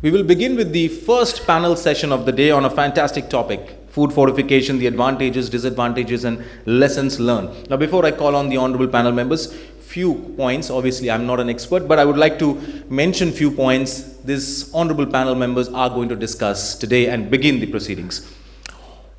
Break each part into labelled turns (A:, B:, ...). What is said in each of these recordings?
A: We will begin with the first panel session of the day on a fantastic topic, food fortification, the advantages, disadvantages, and lessons learned. Now, before I call on the honorable panel members, few points. Obviously, I'm not an expert, but I would like to mention few points these honorable panel members are going to discuss today and begin the proceedings.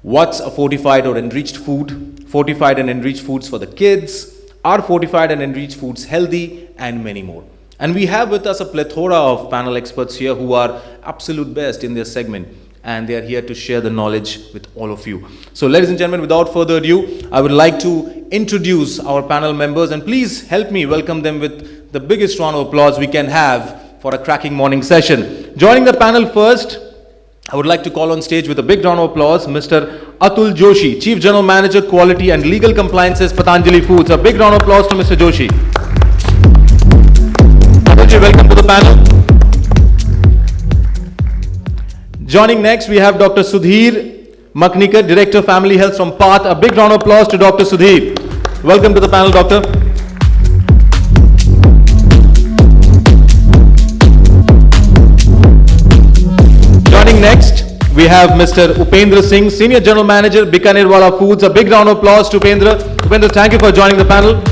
A: What's a fortified or enriched food? Fortified and enriched foods for the kids? Are fortified and enriched foods healthy? And many more. And we have with us a plethora of panel experts here who are absolute best in their segment, and they are here to share the knowledge with all of you. So ladies and gentlemen, without further ado, I would like to introduce our panel members, and please help me welcome them with the biggest round of applause we can have for a cracking morning session. Joining the panel first, I would like to call on stage with a big round of applause, Mr. Atul Joshi, Chief General Manager, Quality and Legal Compliances, Patanjali Foods. A big round of applause to Mr. Joshi. Welcome to the panel. Joining next, we have Dr. Sudhir Maknikar, Director of Family Health from Bhat. A big round of applause to Dr. Sudhir. Welcome to the panel, Doctor. Joining next, we have Mr. Upendra Singh, Senior General Manager, Bikanervala Foods. A big round of applause to Upendra. Upendra, thank you for joining the panel.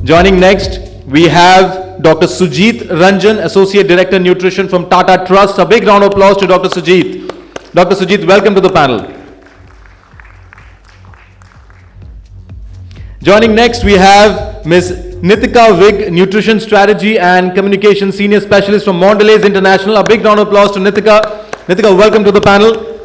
A: Joining next, we have Dr. Sujeet Ranjan, Associate Director Nutrition from Tata Trust. A big round of applause to Dr. Sujeet. Dr. Sujeet, welcome to the panel. Joining next, we have Ms. Nitika Vig, Nutrition Strategy and Communication Senior Specialist from Mondelēz International. A big round of applause to Nitika. Nitika, welcome to the panel.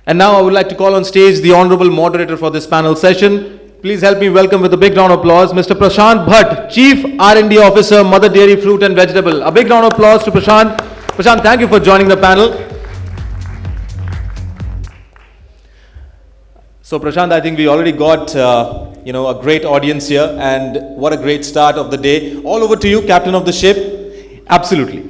A: And now I would like to call on stage the honorable moderator for this panel session. Please help me welcome with a big round of applause, Mr. Prashant Bhat, Chief R&D Officer, Mother Dairy Fruit and Vegetable. A big round of applause to Prashant. Prashant, thank you for joining the panel. So Prashant, I think we already got a great audience here, and what a great start of the day. All over to you, Captain of the ship. Absolutely.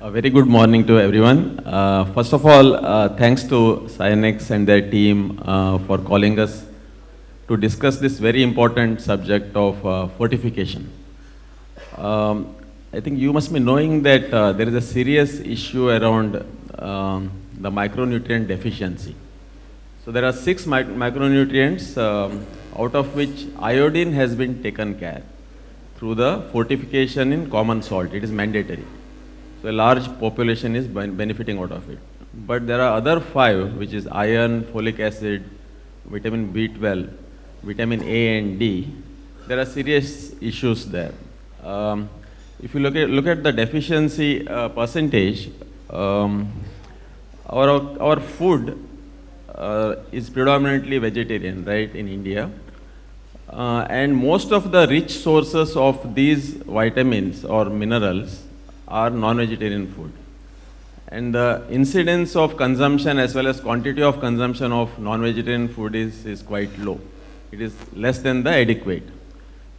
B: A very good morning to everyone. First of all, thanks to Synnex and their team for calling us to discuss this very important subject of fortification. I think you must be knowing that there is a serious issue around the micronutrient deficiency. So there are 6 micronutrients out of which iodine has been taken care through the fortification in common salt. It is mandatory. So a large population is benefiting out of it. But there are other 5, which is iron, folic acid, vitamin B12, vitamin A and D. There are serious issues there. If you look at the deficiency percentage, our food is predominantly vegetarian, right, in India. And most of the rich sources of these vitamins or minerals are non-vegetarian food. And the incidence of consumption as well as quantity of consumption of non-vegetarian food is quite low. It is less than the adequate,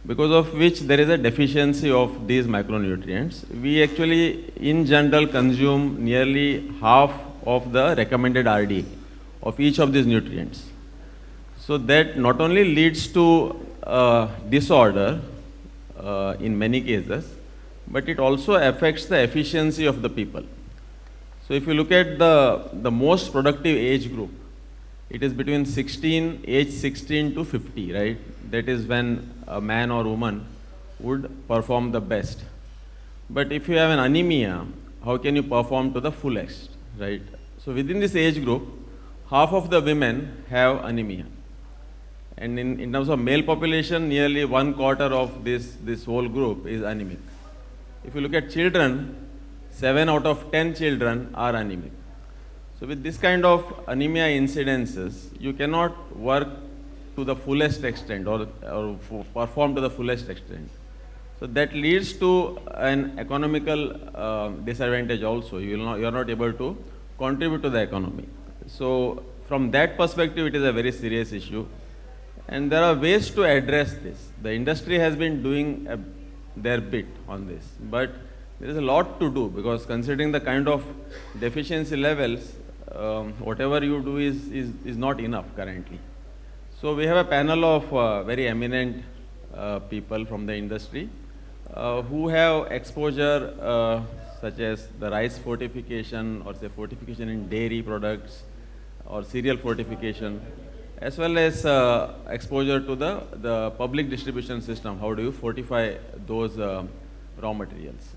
B: because of which there is a deficiency of these micronutrients. We actually, in general, consume nearly half of the recommended RDA of each of these nutrients. So that not only leads to disorder in many cases, but it also affects the efficiency of the people. So if you look at the most productive age group, it is between age 16 to 50, right? That is when a man or woman would perform the best. But if you have an anemia, how can you perform to the fullest, right? So within this age group, half of the women have anemia. And in terms of male population, nearly 1/4 of this whole group is anemic. If you look at children, 7 out of 10 children are anemic. So with this kind of anemia incidences, you cannot work to the fullest extent or perform to the fullest extent. So that leads to an economical disadvantage also. You are not able to contribute to the economy. So from that perspective, it is a very serious issue. And there are ways to address this. The industry has been doing their bit on this, but there is a lot to do, because considering the kind of deficiency levels, whatever you do is not enough currently. So we have a panel of very eminent people from the industry who have exposure such as the rice fortification, or say fortification in dairy products or cereal fortification, as well as exposure to the public distribution system. How do you fortify those raw materials?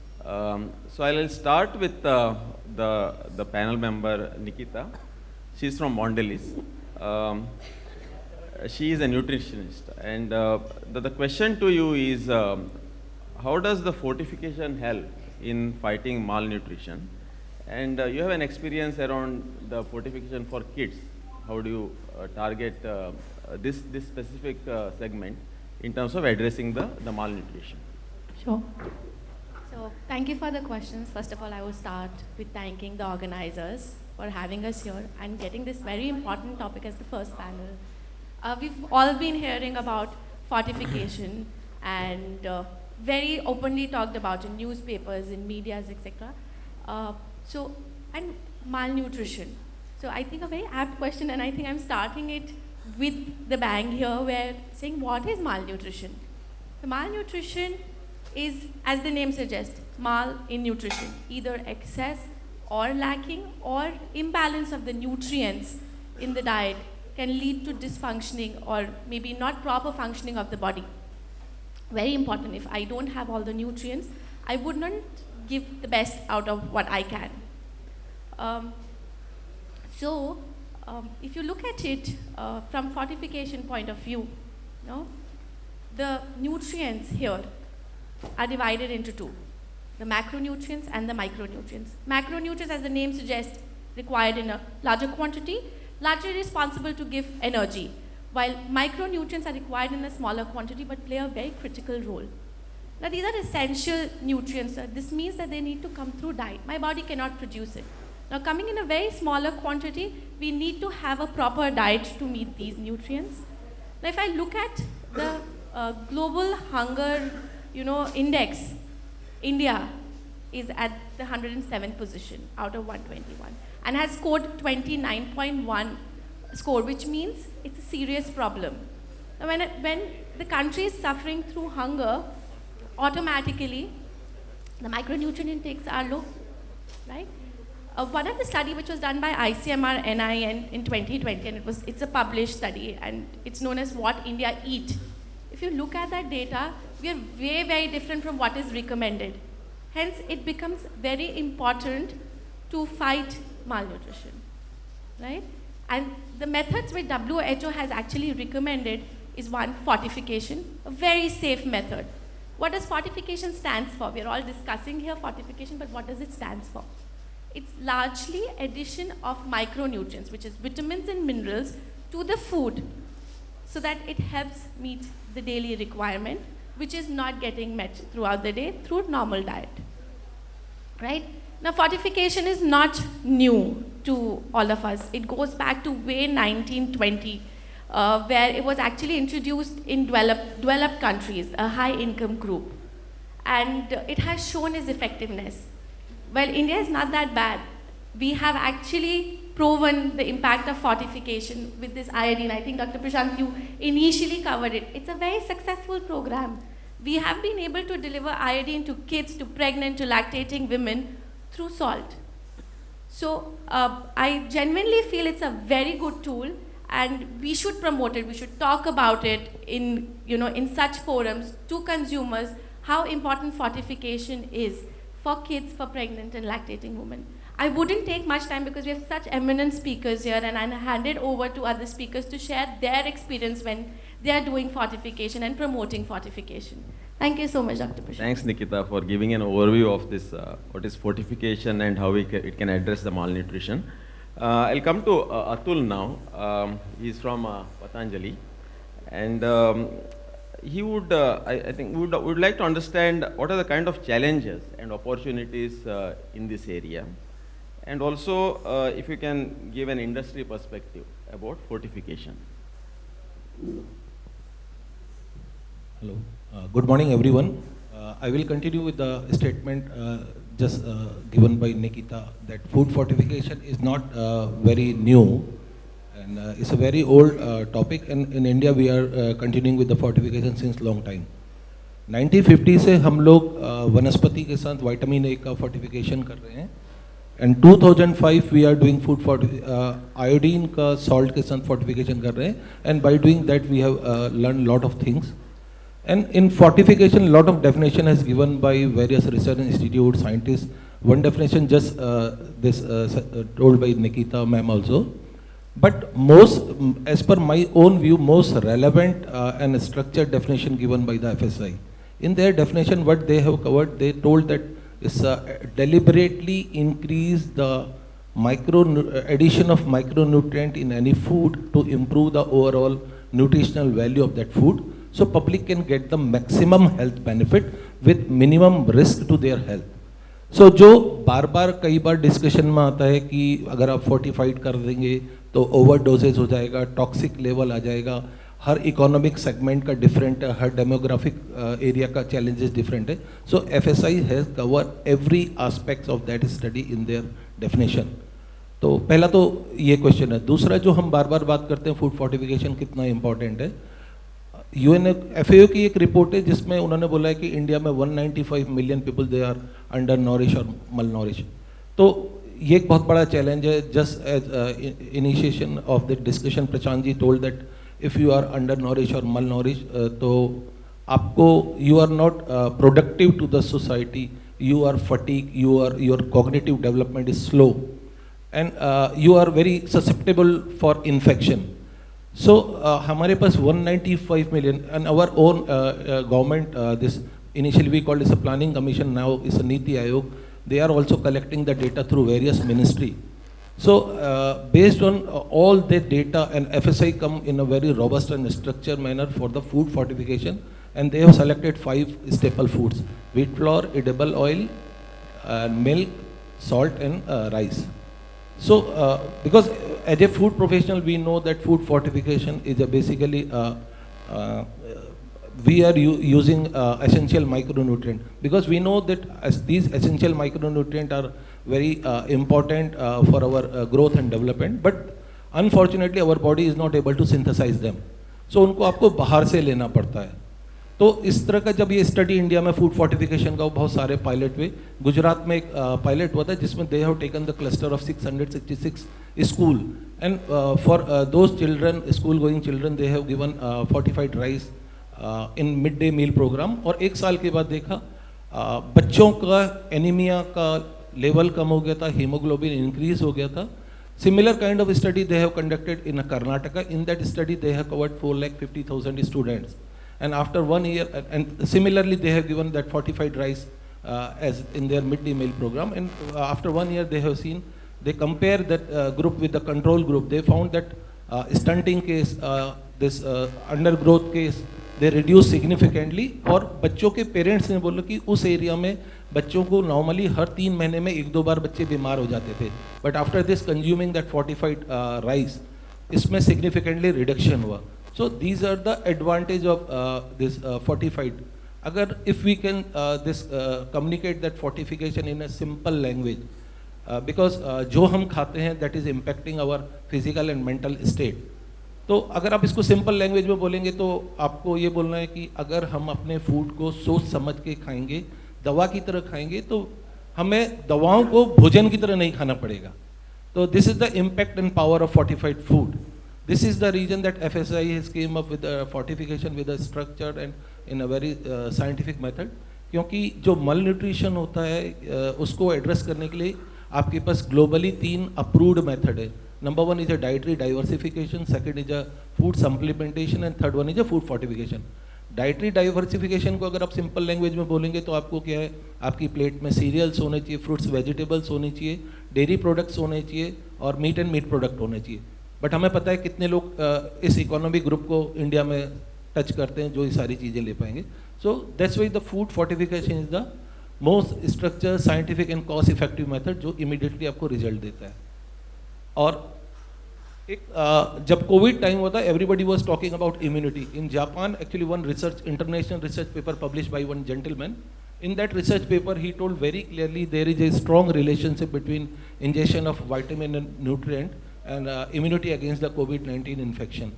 B: So I will start with the panel member Nitika. She's from Mondelēz. She is a nutritionist, and the question to you is, how does the fortification help in fighting malnutrition? And you have an experience around the fortification for kids. How do you target this specific segment in terms of addressing the malnutrition?
C: Sure. So thank you for the questions. First of all, I will start with thanking the organizers for having us here and getting this very important topic as the first panel. We've all been hearing about fortification and very openly talked about in newspapers, in medias, etc. And malnutrition. So I think a very apt question, and I think I'm starting it with the bang here, where saying what is malnutrition? So malnutrition is, as the name suggests, mal in nutrition, either excess or lacking or imbalance of the nutrients in the diet can lead to dysfunctioning or maybe not proper functioning of the body. Very important. If I don't have all the nutrients, I would not give the best out of what I can. If you look at it from fortification point of view, the nutrients here are divided into two: the macronutrients and the micronutrients. Macronutrients, as the name suggests, required in a larger quantity, largely responsible to give energy, while micronutrients are required in a smaller quantity but play a very critical role. Now these are essential nutrients. This means that they need to come through diet. My body cannot produce it. Now coming in a very smaller quantity, we need to have a proper diet to meet these nutrients. Now if I look at the global hunger index, India is at the 107th position out of 121 and has scored 29.1 score, which means it's a serious problem. Now when the country is suffering through hunger, automatically the micronutrient intakes are low, right? One of the study which was done by ICMR NIN in 2020, and it's a published study, and it's known as What India Eat. If you look at that data, we are very, very different from what is recommended. Hence, it becomes very important to fight malnutrition, right? And the methods which WHO has actually recommended is one, fortification, a very safe method. What does fortification stand for? We are all discussing here fortification, but what does it stand for? It's largely addition of micronutrients, which is vitamins and minerals, to the food so that it helps meet the daily requirement, which is not getting met throughout the day through normal diet, right? Now, fortification is not new to all of us. It goes back to way 1920, where it was actually introduced in developed countries, a high-income group, and it has shown its effectiveness. Well, India is not that bad. We have actually proven the impact of fortification with this iodine. I think Dr. Prashant, you initially covered it. It's a very successful program. We have been able to deliver iodine to kids, to pregnant, to lactating women through salt. So I genuinely feel it's a very good tool, and we should promote it. We should talk about it in such forums to consumers, how important fortification is for kids, for pregnant and lactating women. I wouldn't take much time because we have such eminent speakers here, and I'll hand it over to other speakers to share their experience when they are doing fortification and promoting fortification. Thank you so much, Dr. Prashant.
B: Thanks, Nikita, for giving an overview of this, what is fortification and how it can address the malnutrition. I'll come to Atul now. He's from Patanjali, and he would, I think, would like to understand what are the kind of challenges and opportunities in this area, and also if you can give an industry perspective about fortification.
D: Hello. Good morning, everyone. I will continue with the statement just given by Nikita that food fortification is not very new, and it's a very old topic. And in India, we are continuing with the fortification since long time. 1950 से हम लोग वनस्पति के साथ vitamin A का fortification कर रहे हैं, and 2005 we are doing food for iodine का salt के साथ fortification कर रहे हैं, and by doing that we have learned lot of things. And in fortification, a lot of definition has given by various research institutes, scientists. One definition just told by Nikita ma'am also. But most, as per my own view, most relevant and structured definition given by the FSI. In their definition, what they have covered, they told that it's deliberately increase the addition of micronutrient in any food to improve the overall nutritional value of that food. So public can get the maximum health benefit with minimum risk to their health. So जो बार बार कई बार discussion में आता है कि अगर आप fortified कर देंगे तो ओवरडोजेज हो जाएगा, टॉक्सिक लेवल आ जाएगा, हर इकोनॉमिक सेगमेंट का डिफरेंट है, हर डेमोग्राफिक एरिया का चैलेंजेस डिफरेंट है. सो FSI has cover every aspects of that study in their definition. तो पहला तो ये क्वेश्चन है. दूसरा जो हम बार बार बात करते हैं फूड फोर्टिफिकेशन कितना इंपॉर्टेंट है, FAO की एक रिपोर्ट है जिसमें उन्होंने बोला है कि इंडिया में 195 million people they are undernourish और मल नॉरिश. तो ये एक बहुत बड़ा चैलेंज है. Just as initiation of the discussion Prashant ji told that if you are undernourish और मल नॉरिश तो आपको you are not productive to the society, you are fatigue, your cognitive development is slow, and you are very susceptible for infection. So हमारे पास 195 million and our own government, this initially we called as a planning commission, now is a Niti Aayog. They are also collecting the data through various ministry. So based on all the data, and FSI come in a very robust and structured manner for the food fortification, and they have selected 5 staple foods: wheat flour, edible oil, milk, salt, and rice. So because as a food professional we know that food fortification is basically we are using essential micronutrient, because we know that as these essential micronutrient are very important for our growth and development, but unfortunately our body is not able to synthesize them. So उनको आपको बाहर से लेना पड़ता है. तो इस तरह का जब ये स्टडी इंडिया में फूड फोर्टिफिकेशन का बहुत सारे पायलट हुए. गुजरात में एक पायलट हुआ था जिसमें they have taken the cluster of 666 school, and for those children, school going children, they have given fortified rice in mid day meal programme. और 1 साल के बाद देखा बच्चों का एनीमिया का लेवल कम हो गया था, हीमोग्लोबिन इंक्रीज हो गया था. Similar kind of study they have conducted in Karnataka. In that study they have covered 450,000 students. And after 1 year, and similarly they have given that fortified rice as in their midday meal program, and after 1 year they have seen, they compare that group with the control group. They found that stunting case, this undergrowth case, they reduce significantly. और बच्चों के parents ने बोला कि उस area में बच्चों को नॉर्मली हर 3 महीने में 1-2 बार बच्चे बीमार हो जाते थे, but after this consuming that fortified rice इसमें सिग्निफिकेंटली रिडक्शन हुआ. So these are the advantage of this fortified. Agar if we can communicate that fortification in a simple language, because जो हम खाते हैं that is impacting our physical and mental state. तो अगर आप इसको सिंपल लैंग्वेज में बोलेंगे तो आपको ये बोलना है कि अगर हम अपने फूड को सोच समझ के खाएंगे, दवा की तरह खाएंगे, तो हमें दवाओं को भोजन की तरह नहीं खाना पड़ेगा. तो this is the impact and power of fortified food. This is the reason that FSI has came up with a fortification with a structured and in a very scientific method. क्योंकि जो malnutrition होता है उसको address करने के लिए आपके पास globally 3 approved method है. Number 1 is a dietary diversification, second is a food supplementation and third one is a food fortification. Dietary diversification को अगर आप सिंपल लैंग्वेज में बोलेंगे तो आपको क्या है, आपकी प्लेट में सीरियल्स होने चाहिए, फ्रूट्स वेजिटेबल्स होने चाहिए, डेयरी प्रोडक्ट्स होने चाहिए और मीट एंड मीट प्रोडक्ट होने चाहिए. बट हमें पता है कितने लोग इस इकोनॉमिक ग्रुप को इंडिया में टच करते हैं जो ये सारी चीज़ें ले पाएंगे. So that's why the food fortification is the most structure, scientific and cost effective method जो इमीडिएटली आपको रिजल्ट देता है. और एक जब कोविड टाइम होता है, everybody was talking about immunity. In Japan actually one research, international research paper published by one gentleman. In that research paper, he told very clearly there is a strong relationship between ingestion of vitamin and nutrient and immunity against the COVID-19 infection.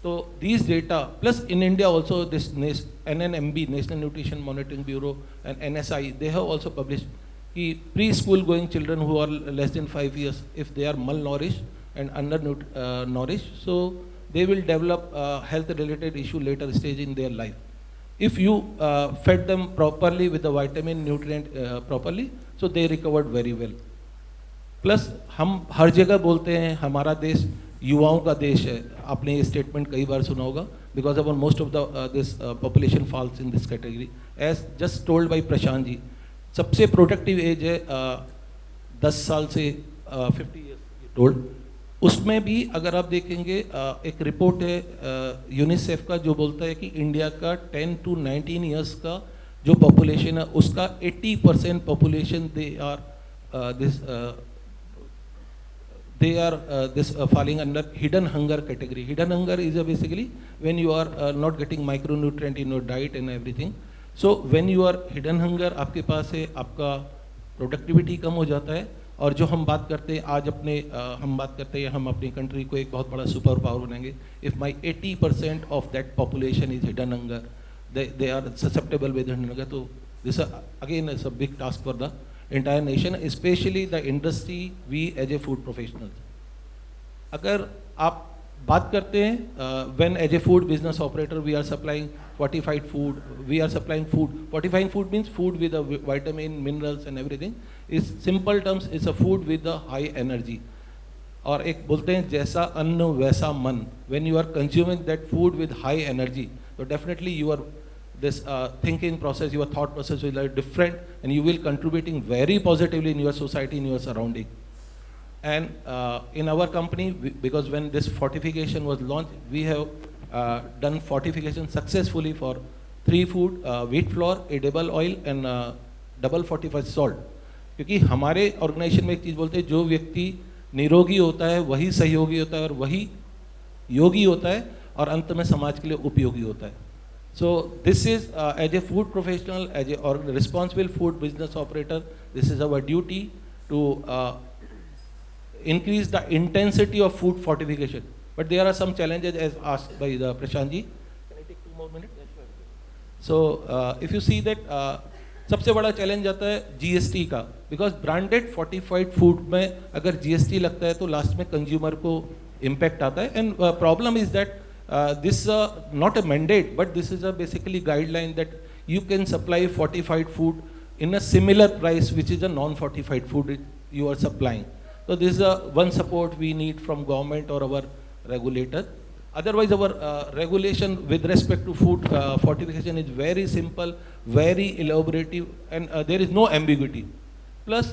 D: So these data, plus in India also this NNMB, National Nutrition Monitoring Bureau, and NSI, they have also published that preschool going children who are less than 5 years, if they are malnourished and undernourished, so they will develop health related issue later stage in their life. If you fed them properly with the vitamin, nutrient properly, so they recovered very well. Plus हम हर जगह बोलते हैं हमारा देश युवाओं का देश है. आपने ये स्टेटमेंट कई बार सुना होगा, because of most of the this population falls in this category. As just told by Prashant ji, सबसे प्रोडक्टिव एज है 10 साल से 50 ईयर्स टोल्ड. उसमें भी अगर आप देखेंगे एक रिपोर्ट है यूनिसेफ का जो बोलता है कि इंडिया का 10 to 19 ईयर्स का जो पॉपुलेशन है उसका 80% population they are this falling under hidden hunger category. Hidden hunger is basically when you are not getting micronutrient in your diet and everything. So when you are hidden hunger, आपके पास है, आपका productivity कम हो जाता है. और जो हम बात करते हैं आज अपने हम बात करते हैं हम अपनी कंट्री को एक बहुत बड़ा सुपर पावर बनाएंगे. If my 80% of that population is hidden hunger, they are susceptible with hidden hunger. तो this again is a big task for the entire nation, specially the industry, we as a food professional. अगर आप बात करते हैं when as a food business operator we are supplying fortified food, we are supplying food. Fortifying food means food with a vitamin, minerals and everything. Is simple terms is a food with a high energy. और एक बोलते हैं जैसा अन्न वैसा मन. When you are consuming that food with high energy, so definitely your this thinking process, your thought process will be different, and you will contributing very positively in your society, in your surrounding. And in our company, because when this fortification was launched, we have done fortification successfully for 3 food, wheat flour, edible oil and double fortified salt. क्योंकि हमारे organisation में एक चीज़ बोलते हैं, जो व्यक्ति निरोगी होता है वही सहयोगी होता है और वही योगी होता है और अंत में समाज के लिए उपयोगी होता है. So this is as a food professional, as a responsible food business operator, this is our duty to increase the intensity of food fortification. But there are some challenges as asked by the Prashant ji. Can I take 2 more minutes? So if you see that सबसे बड़ा challenge आता है GST का, because branded fortified food में अगर GST लगता है तो लास्ट में कंज्यूमर को इम्पैक्ट आता है. And problem is that this not a mandate, but this is a basically guideline that you can supply fortified food in a similar price which is a non-fortified food you are supplying. So this is one support we need from government or our regulator. Otherwise our regulation with respect to food fortification is very simple, very elaborative, and there is no ambiguity. Plus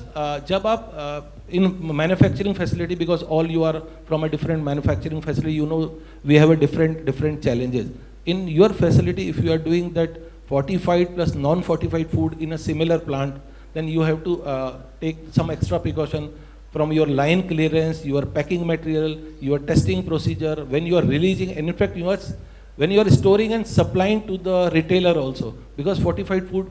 D: जब आप in manufacturing facility, because all you are from a different manufacturing facility, you know we have a different challenges. In your facility, if you are doing that fortified plus non-fortified food in a similar plant, then you have to take some extra precaution from your line clearance, your packing material, your testing procedure, when you are releasing, and in fact when you are storing and supplying to the retailer also, because fortified food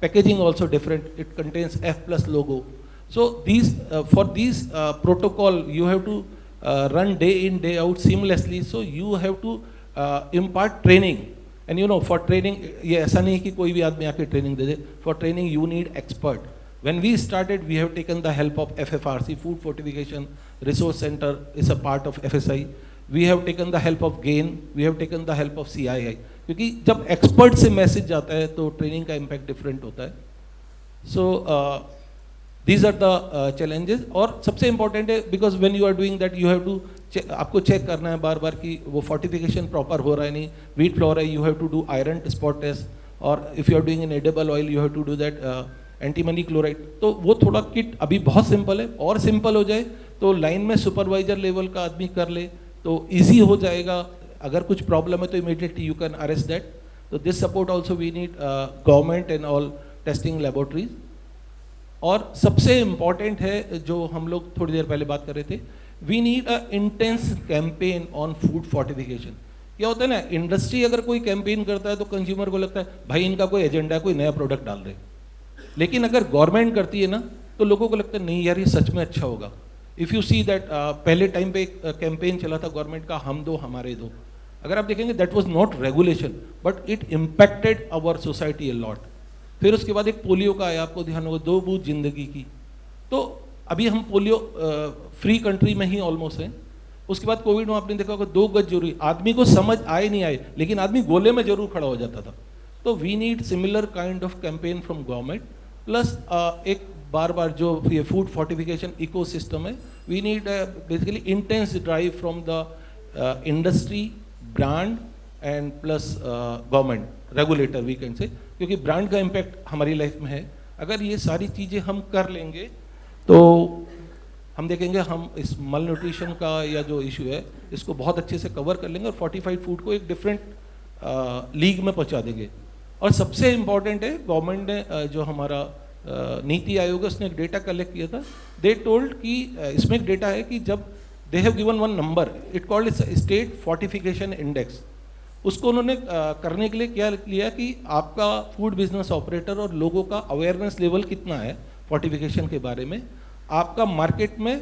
D: packaging also different, it contains F+ logo. So these for these protocol you have to run day in day out seamlessly, so you have to impart training. And you know, for training, ये ऐसा नहीं कि कोई भी आदमी आके training they they. For training you need expert. When we started, we have taken the help of FFRC, Food Fortification Resource Center is a part of FSI. We have taken the help of GAIN, we have taken the help of CII. क्योंकि जब expert से message जाता है तो training का impact different होता है. So These are the challenges. और सबसे important है because when you are doing that you have to आपको चेक करना है बार बार कि वो fortification proper हो रहा है नहीं, wheat flour है, you have to do iron spot test, और if you are doing an edible oil you have to do that antimony chloride. तो वो थोड़ा किट अभी बहुत सिंपल है, और सिंपल हो जाए तो लाइन में सुपरवाइजर लेवल का आदमी कर ले तो ईजी हो जाएगा. अगर कुछ प्रॉब्लम है तो immediately you can arrest that. तो this support also we need government and all testing laboratories. और सबसे इम्पॉर्टेंट है जो हम लोग थोड़ी देर पहले बात कर रहे थे, we need a intense campaign on food fortification. क्या होता है ना, इंडस्ट्री अगर कोई कैंपेन करता है तो कंज्यूमर को लगता है भाई इनका कोई एजेंडा है, कोई नया प्रोडक्ट डाल रहे. लेकिन अगर गवर्नमेंट करती है ना तो लोगों को लगता है नहीं यार ये सच में अच्छा होगा. इफ़ यू सी दैट पहले टाइम पे एक कैंपेन चला था गवर्नमेंट का, हम दो हमारे दो. अगर आप देखेंगे that was not regulation but it impacted our society a lot. फिर उसके बाद एक पोलियो का आया, आपको ध्यान होगा, 2 बूंद जिंदगी की. तो अभी हम पोलियो फ्री कंट्री में ही ऑलमोस्ट हैं. उसके बाद कोविड में आपने देखा होगा 2 गज जरूरी. आदमी को समझ आए नहीं आए लेकिन आदमी गोले में जरूर खड़ा हो जाता था. तो we need similar kind of campaign from government. Plus एक बार बार जो ये फूड फोर्टिफिकेशन इकोसिस्टम है, we need basically intense drive from the industry, brand and plus government regulator we can say, क्योंकि ब्रांड का इम्पैक्ट हमारी लाइफ में है. अगर ये सारी चीज़ें हम कर लेंगे तो हम देखेंगे हम इस मल न्यूट्रिशन का या जो इशू है इसको बहुत अच्छे से कवर कर लेंगे और फोर्टिफाइड फूड को एक डिफरेंट लीग में पहुंचा देंगे. और सबसे इम्पॉर्टेंट है, गवर्नमेंट ने जो हमारा नीति आयोग है उसने एक डेटा कलेक्ट किया था. दे टोल्ड कि इसमें एक डेटा है कि जब दे have given one number, it called state fortification index. उसको उन्होंने करने के लिए क्या लिया कि आपका फूड बिजनेस ऑपरेटर और लोगों का अवेयरनेस लेवल कितना है फोर्टिफिकेशन के बारे में. आपका मार्केट में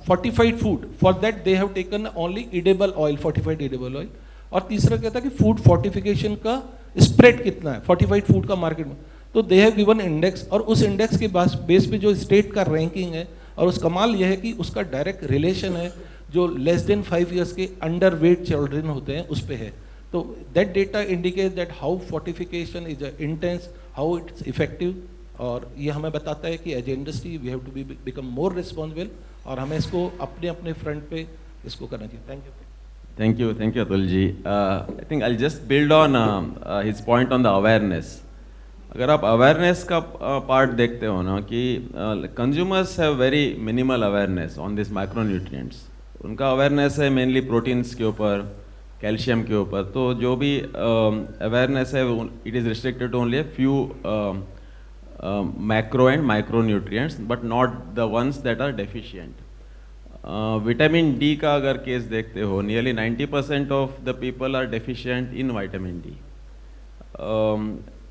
D: fortified food, for that they have taken only edible oil, fortified edible oil. और तीसरा क्या था कि फूड फोर्टिफिकेशन का स्प्रेड कितना है फोर्टिफाइड फूड का मार्केट में. तो दे हैव गिवन इंडेक्स, और उस इंडेक्स के बेस पे जो स्टेट का रैंकिंग है, और उस कमाल यह है कि उसका डायरेक्ट रिलेशन है जो लेस देन 5 ईयर्स के अंडर वेट चिल्ड्रन होते हैं उस पे है. तो that data indicate that how fortification is intense, how it's effective. और ये हमें बताता है कि as a industry we have to be become more responsible, और हमें इसको अपने अपने फ्रंट पे इसको करना चाहिए. Thank you.
B: Thank you, Atul ji. I think I'll just build on his point on the awareness. अगर आप अवेयरनेस का पार्ट देखते हो ना कि consumers have very minimal awareness on this micronutrients. उनका अवेयरनेस है मेनली प्रोटीन्स के ऊपर, कैल्शियम के ऊपर. तो जो भी अवेयरनेस है it is restricted to only few macro and micronutrients but not the ones that are deficient. Vitamin D का अगर केस देखते हो, nearly 90% of the people are deficient in vitamin D.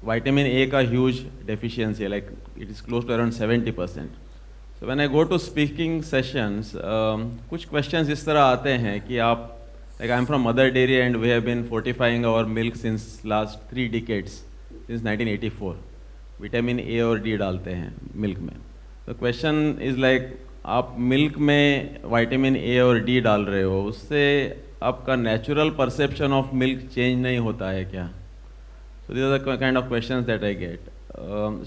B: Vitamin A का huge deficiency है, like it is close to around 70%. So when I go to speaking sessions, कुछ questions इस तरह आते हैं कि आप, like I am from mother dairy and we have been fortifying our milk since last 3 decades, since 1984. Vitamin A और D डालते हैं मिल्क में. तो क्वेश्चन इज़ लाइक आप मिल्क में विटामिन ए और डी डाल रहे हो, उससे आपका natural perception of milk change नहीं होता है क्या? So these are the kind of questions that I get.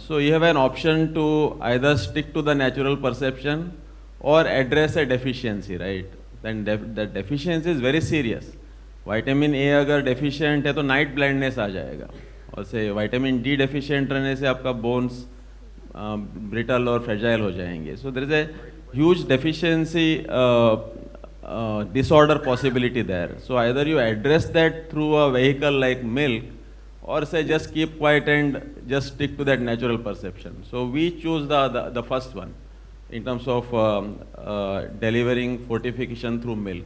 B: So you have an option to either stick to the natural perception or address a deficiency, right? Then the deficiency is very serious. Vitamin A अगर deficient है तो night blindness आ जाएगा, और से vitamin D deficient रहने से आपका bones brittle और fragile हो जाएंगे. So there is a huge deficiency disorder possibility there. So either you address that through a vehicle like milk, or say just keep quiet and just stick to that natural perception. So we choose the first one in terms of delivering fortification through milk.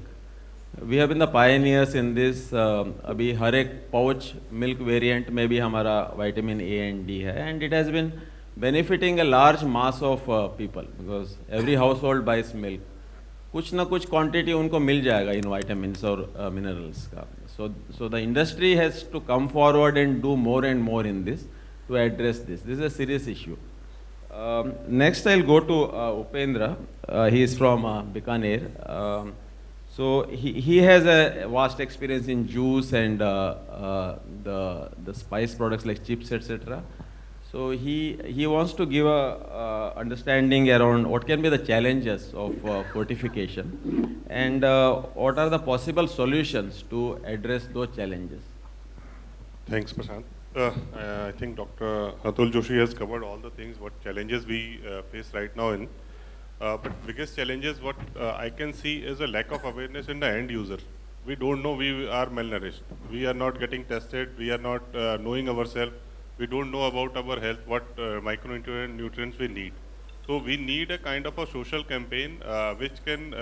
B: We have been the pioneers in this. अभी हर एक pouch milk variant में भी हमारा vitamin A and D है, and it has been benefiting a large mass of people because every household buys milk. कुछ ना कुछ quantity उनको मिल जाएगा इन vitamins और minerals का. So the industry has to come forward and do more and more in this to address this. This is a serious issue. Next I'll go to Upendra. He is from Bikaner. So he has a vast experience in juice and the spice products like chips, etc. So he wants to give a understanding around what can be the challenges of fortification and what are the possible solutions to address those challenges.
E: Thanks, Prashant. I think Dr. Atul Joshi has covered all the things, what challenges we face right now in. But biggest challenges, what I can see is a lack of awareness in the end user. We don't know we are malnourished. We are not getting tested. We are not knowing ourselves. We don't know about our health, what micronutrients we need. So we need a kind of a social campaign which can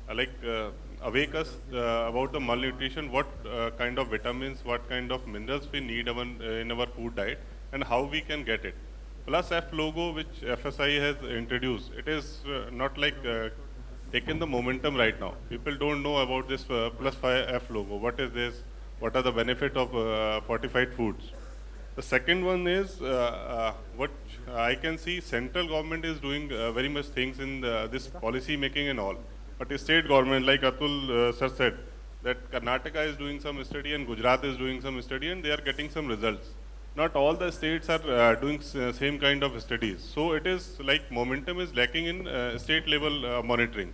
E: awake us about the malnutrition, what kind of vitamins, what kind of minerals we need in our food diet, and how we can get it. Plus F logo, which FSI has introduced, it is not like taken the momentum right now. People don't know about this plus F logo. What is this? What are the benefits of fortified foods? The second one is what I can see central government is doing very much things in this policy making and all. But the state government, like Atul sir said, that Karnataka is doing some study and Gujarat is doing some study and they are getting some results. Not all the states are doing same kind of studies. So it is like momentum is lacking in state level monitoring.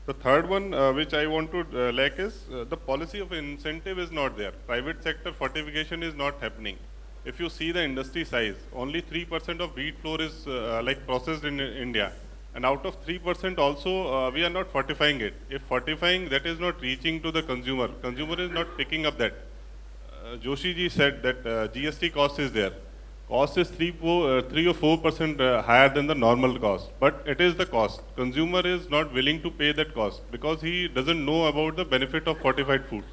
E: The third one which I want to lack is the policy of incentive is not there. Private sector fortification is not happening. If you see the industry size, only 3% of wheat flour is processed in India. And out of 3% also, we are not fortifying it. If fortifying, that is not reaching to the consumer. Consumer is not picking up that. Joshi ji said that GST cost is there. Cost is 3 or 4% higher than the normal cost. But it is the cost. Consumer is not willing to pay that cost because he doesn't know about the benefit of fortified food.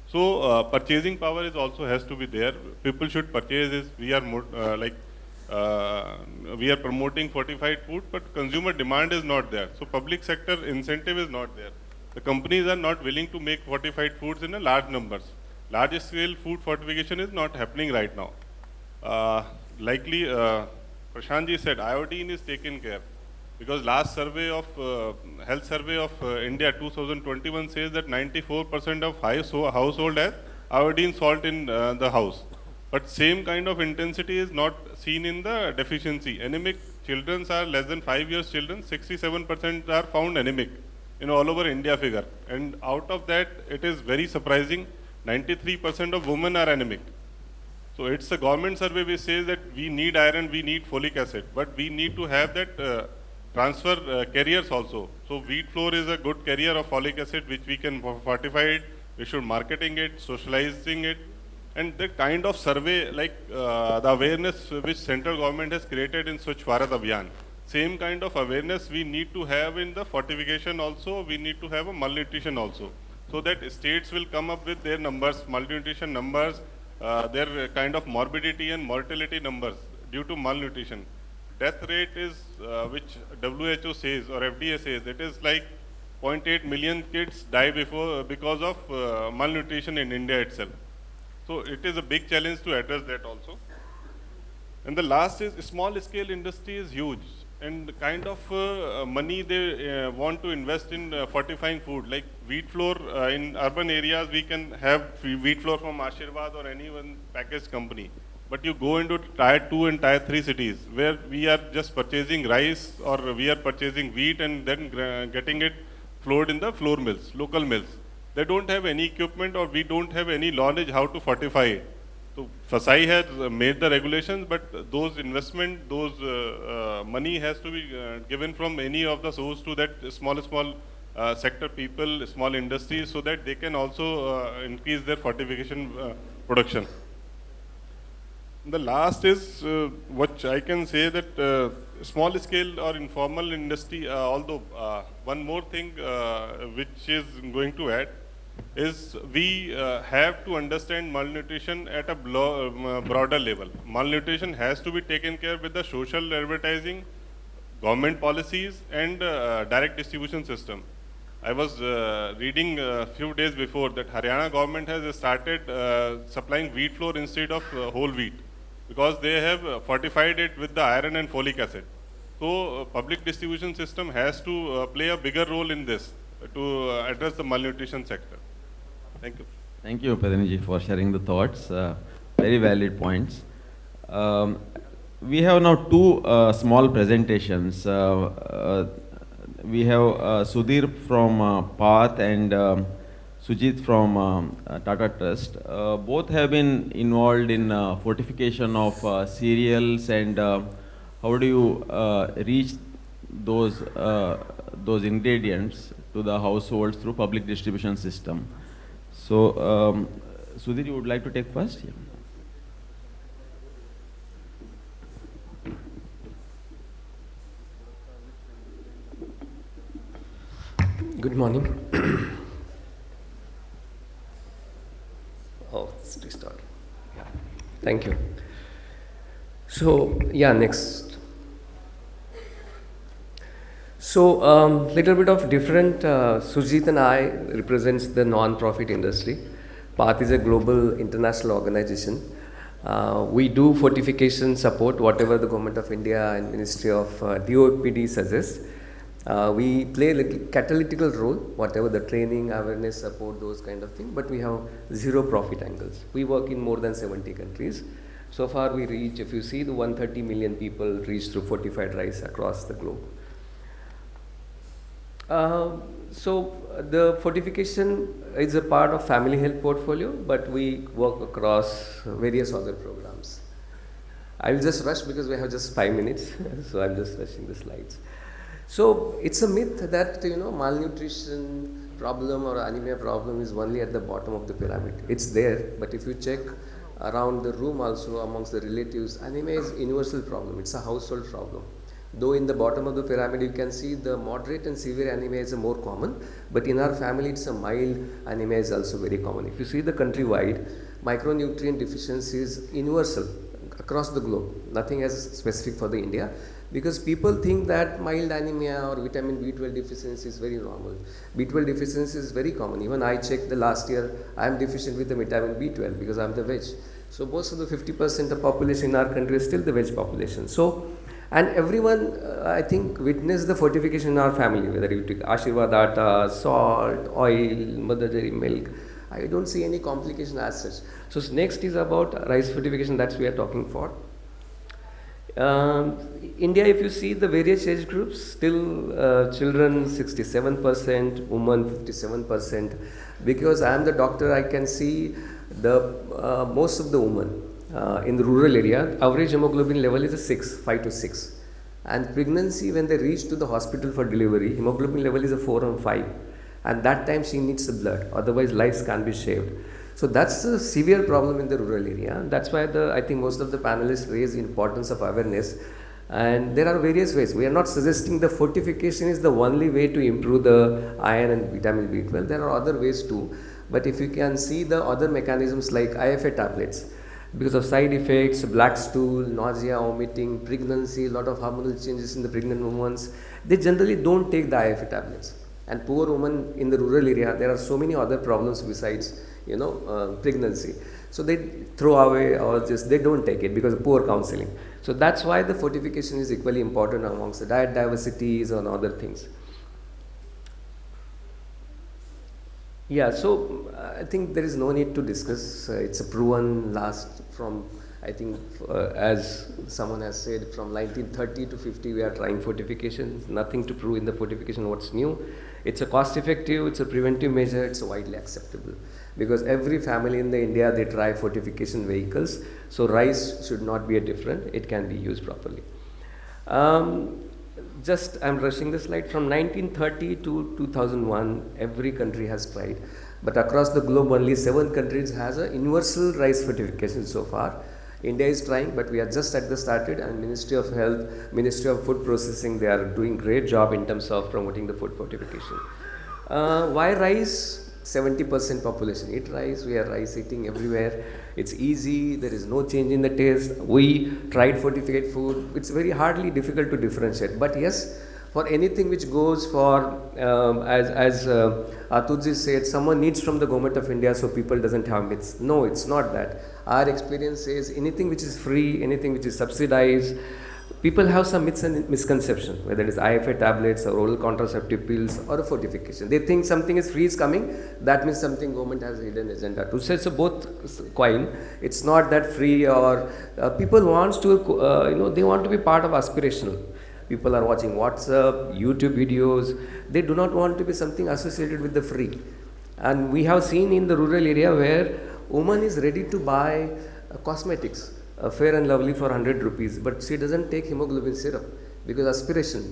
E: So purchasing power is also has to be there. People should purchase this. We are we are promoting fortified food, but consumer demand is not there. So public sector incentive is not there. The companies are not willing to make fortified foods in a large numbers. Large scale food fortification is not happening right now. Likely, Prashant ji said iodine is taken care. Because last survey of health survey of India 2021 says that 94% of household has iodine salt in the house. But same kind of intensity is not seen in the deficiency. Anemic children are less than 5 years children, 67% are found anemic in all over India figure. And out of that, it is very surprising, 93% of women are anemic. So it's a government survey which says that we need iron, we need folic acid, but we need to have that transfer carriers also. So wheat flour is a good carrier of folic acid which we can fortify it, we should marketing it, socializing it. And the kind of survey like the awareness which central government has created in Swachh Bharat Abhiyan, same kind of awareness we need to have in the fortification also, we need to have a malnutrition also. So that states will come up with their numbers, malnutrition numbers, their kind of morbidity and mortality numbers due to malnutrition. Death rate is, which WHO says or FDA says, it is like 0.8 million kids die because of malnutrition in India itself. So it is a big challenge to address that also. And the last is small scale industry is huge. And the kind of money they want to invest in fortifying food, like wheat flour in urban areas, we can have wheat flour from Ashirwad or any one packaged company. But you go into tier 2 and tier 3 cities where we are just purchasing rice or we are purchasing wheat and then getting it floored in the flour mills, local mills. They don't have any equipment or we don't have any knowledge how to fortify it. So FSI has made the regulations, but those investment, those money has to be given from any of the source to that small sector people, small industries, so that they can also increase their fortification production. The last is what I can say that small scale or informal industry, although one more thing which is going to add is we have to understand malnutrition at a broader level. Malnutrition has to be taken care with the social advertising, government policies and direct distribution system. I was reading a few days before that Haryana government has started supplying wheat flour instead of whole wheat, because they have fortified it with the iron and folic acid. So public distribution system has to play a bigger role in this to address the malnutrition sector. Thank you.
B: Thank you, Patanjali, for sharing the thoughts. Very valid points. we have now two small presentations. We have Sudhir from Bhat and Sujeet from Tata Trust. Both have been involved in fortification of cereals, and how do you reach those ingredients to the households through public distribution system. So, Sudhir, you would like to take first? Yeah.
F: Good morning. Oh, it's restarted. Yeah. Thank you. So, yeah, next. So, little bit of different. Sujeet and I represents the non-profit industry. Bhat is a global international organization. We do fortification support, whatever the Government of India and Ministry of DOPD suggests. We play a little catalytical role, whatever the training, awareness, support, those kind of things, but we have zero profit angles. We work in more than 70 countries. So far we reach, if you see, the 130 million people reach through fortified rice across the globe. So the fortification is a part of family health portfolio, but we work across various other programs. I will just rush because we have just 5 minutes, so I'm just rushing the slides. So it's a myth that malnutrition problem or anemia problem is only at the bottom of the pyramid. It's there, but if you check around the room also amongst the relatives, anemia is a universal problem. It's a household problem. Though in the bottom of the pyramid you can see the moderate and severe anemia is more common, but in our family it's a mild anemia is also very common. If you see the countrywide, micronutrient deficiency is universal across the globe. Nothing as specific for the India, because people think that mild anemia or vitamin B12 deficiency is very normal. B12 deficiency is very common. Even I checked the last year, I am deficient with the vitamin B12 because I am the veg. So most of the 50% of population in our country is still the veg population. So, and everyone, I think, witnessed the fortification in our family, whether you take Ashirvad atta, salt, oil, mother dairy milk. I don't see any complication as such. So next is about rice fortification, that's we are talking for. India, if you see the various age groups, still children 67%, women 57%. Because I am the doctor, I can see the most of the women in the rural area, average hemoglobin level is a 5 to 6. And pregnancy, when they reach to the hospital for delivery, hemoglobin level is a 4 or 5. And that time she needs the blood, otherwise lives can't be saved. So that's a severe problem in the rural area. That's why I think most of the panelists raise the importance of awareness. And there are various ways. We are not suggesting the fortification is the only way to improve the iron and vitamin B12. There are other ways too. But if you can see the other mechanisms like IFA tablets, because of side effects, black stool, nausea, vomiting, pregnancy, a lot of hormonal changes in the pregnant women, they generally don't take the IFA tablets. And poor women in the rural area, there are so many other problems besides, pregnancy. So they throw away or just they don't take it because of poor counseling. So that's why the fortification is equally important amongst the diet diversities and other things. Yeah, so I think there is no need to discuss. It's a proven last from, I think, as someone has said, from 1930 to 50 we are trying fortification. Nothing to prove in the fortification what's new. It's a cost effective, it's a preventive measure, it's widely acceptable. Because every family in the India, they try fortification vehicles. So rice should not be a different, it can be used properly. I'm rushing the slide. From 1930 to 2001, every country has tried. But across the globe, only 7 countries has a universal rice fortification so far. India is trying, but we are just at the started, and Ministry of Health, Ministry of Food Processing, they are doing great job in terms of promoting the food fortification. Why rice? 70% population eat rice. We are rice eating everywhere. It's easy. There is no change in the taste. We tried fortified food. It's very hardly difficult to differentiate. But yes, for anything which goes for, as Atul said, someone needs from the Government of India so people doesn't have myths. No, it's not that. Our experience is anything which is free, anything which is subsidized, people have some myths and misconception, whether it is IFA tablets or oral contraceptive pills or a fortification. They think something is free is coming, that means something government has a hidden agenda to. So it's a both coin. It's not that free or people wants to, they want to be part of aspirational. People are watching WhatsApp, YouTube videos. They do not want to be something associated with the free. And we have seen in the rural area where woman is ready to buy cosmetics, Fair and Lovely for 100 rupees, but she doesn't take hemoglobin syrup because aspiration,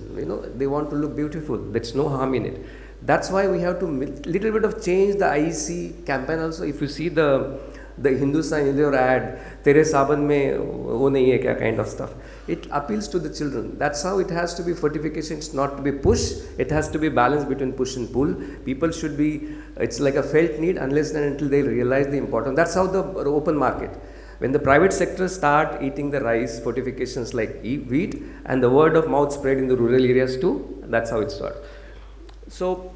F: they want to look beautiful. There's no harm in it. That's why we have to little bit of change the IEC campaign also. If you see the Hindustan Unilever ad, Tere Saban mein wo nahi hai kya kind of stuff. It appeals to the children. That's how it has to be. Fortification. It's not to be push. It has to be balanced between push and pull. People should be, it's like a felt need unless and until they realize the importance. That's how the open market. When the private sector start eating the rice, fortifications like wheat, and the word of mouth spread in the rural areas too, that's how it starts. So,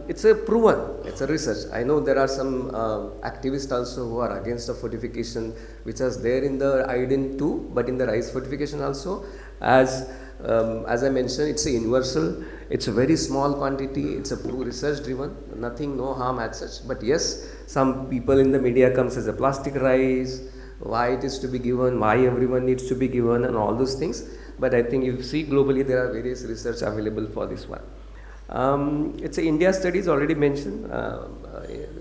F: it's a proven, it's a research. I know there are some activists also who are against the fortification, which is there in the iodine too, but in the rice fortification also. As I mentioned, it's a universal, it's a very small quantity, it's a research driven, nothing, no harm as such. But yes, some people in the media comes as a plastic rice, why it is to be given, why everyone needs to be given and all those things. But I think you see globally there are various research available for this one. It's a India studies already mentioned,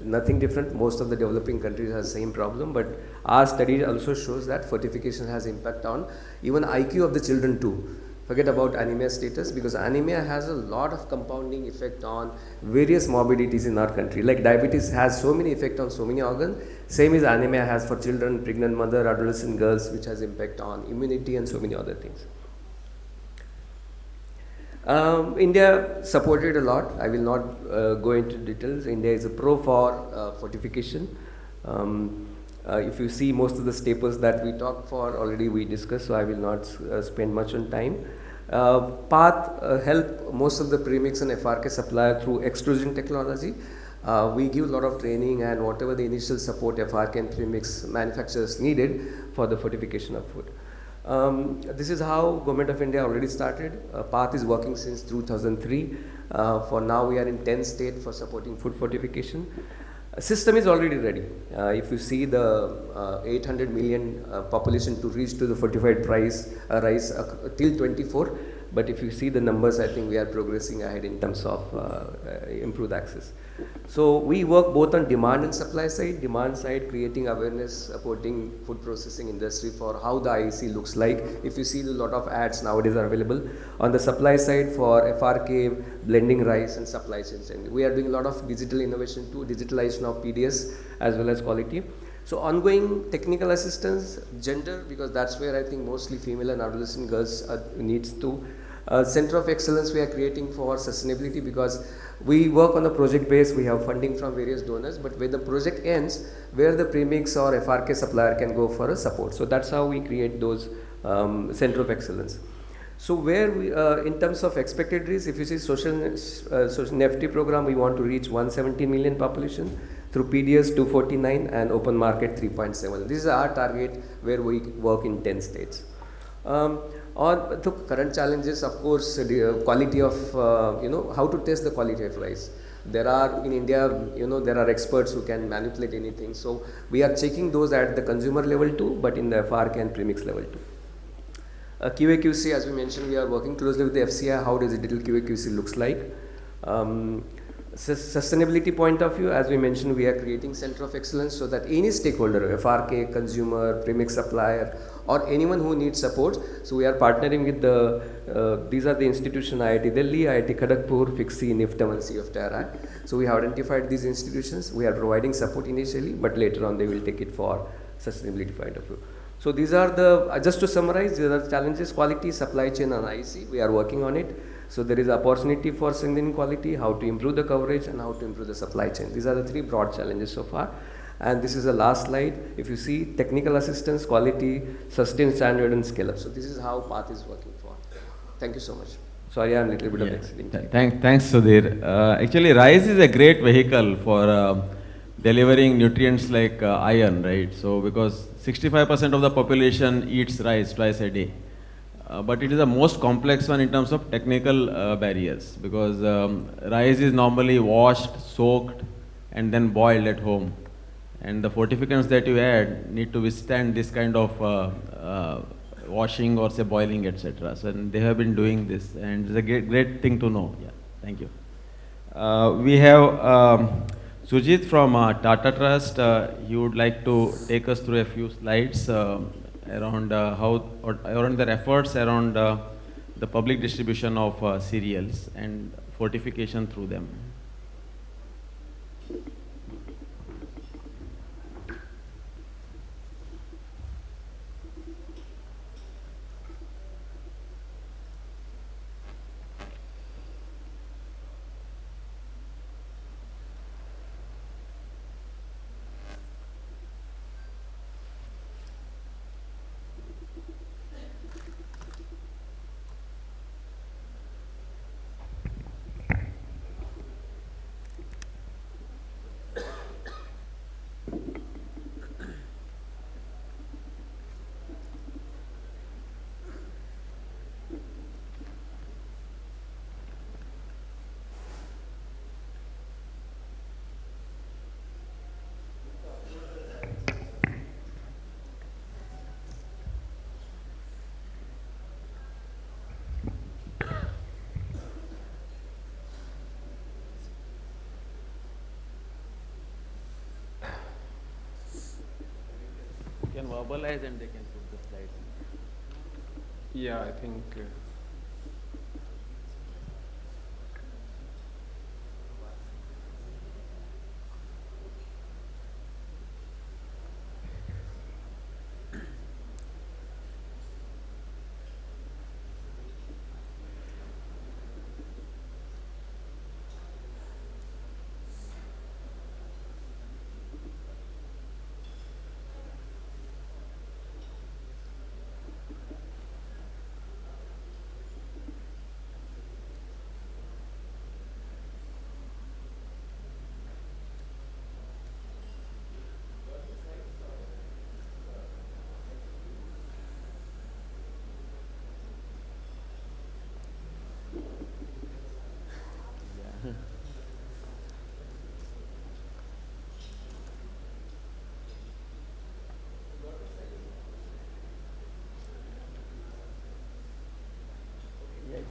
F: nothing different. Most of the developing countries have the same problem, but our study also shows that fortification has impact on even IQ of the children too. Forget about anemia status, because anemia has a lot of compounding effect on various morbidities in our country. Like diabetes has so many effect on so many organs, same as anemia has for children, pregnant mother, adolescent girls, which has impact on immunity and so many other things. India supported a lot. I will not go into details. India is a pro for fortification. If you see most of the staples that we talked for already we discussed, so I will not spend much on time. Path help most of the premix and FRK supplier through extrusion technology. We give a lot of training and whatever the initial support FRK and premix manufacturers needed for the fortification of food. This is how Government of India already started. Path is working since 2003. For now we are in 10 states for supporting food fortification. System is already ready. If you see the 800 million population to reach to the fortified rice till 24, but if you see the numbers, I think we are progressing ahead in terms of improved access. So we work both on demand and supply side. Demand side, creating awareness, supporting food processing industry for how the IEC looks like. If you see a lot of ads nowadays are available. On the supply side for FRK, blending rice and supply chains. And we are doing a lot of digital innovation too, digitalization of PDS as well as quality. So ongoing technical assistance, gender, because that's where I think mostly female and adolescent girls needs to. Center of Excellence we are creating for sustainability, because we work on the project base, we have funding from various donors, but when the project ends, where the premix or FRK supplier can go for a support. So that's how we create those Center of Excellence. So where we, in terms of expected reach, if you see social NEFT program, we want to reach 170 million population through PDS 249 and open market 3.7. This is our target where we work in 10 states. On the current challenges, of course, the quality of, how to test the quality of rice. There are, in India, there are experts who can manipulate anything. So we are checking those at the consumer level too, but in the FRK and premix level too. QA/QC, as we mentioned, we are working closely with the FCI, how does digital QA/QC looks like. Sustainability point of view, as we mentioned, we are creating Center of Excellence so that any stakeholder, FRK, consumer, premix supplier, or anyone who needs support. So we are partnering with these are the institutions, IIT Delhi, IIT Kharagpur, FIXI, NIFTAM and CFTRI. So we have identified these institutions. We are providing support initially, but later on they will take it for sustainability point of view. So these are the, just to summarize, these are the challenges: quality, supply chain and IEC. We are working on it. So there is opportunity for strengthening quality, how to improve the coverage and how to improve the supply chain. These are the three broad challenges so far. And this is the last slide. If you see technical assistance, quality, sustain standard and scale up. So this is how Path is working for. Thank you so much. Sorry, I'm a little bit of exciting.
B: Thanks, Sudhir. Actually, rice is a great vehicle for delivering nutrients like iron, right? So because 65% of the population eats rice twice a day. but it is the most complex one in terms of technical barriers, because rice is normally washed, soaked, and then boiled at home. And the fortificants that you add need to withstand this kind of washing or say boiling, etc. So and they have been doing this, and it's a great thing to know. Yeah, thank you. We have Sujeet from Tata Trust. He would like to take us through a few slides around around their efforts around the public distribution of cereals and fortification through them. Can verbalize and they can put the slides.
G: Yeah, I think.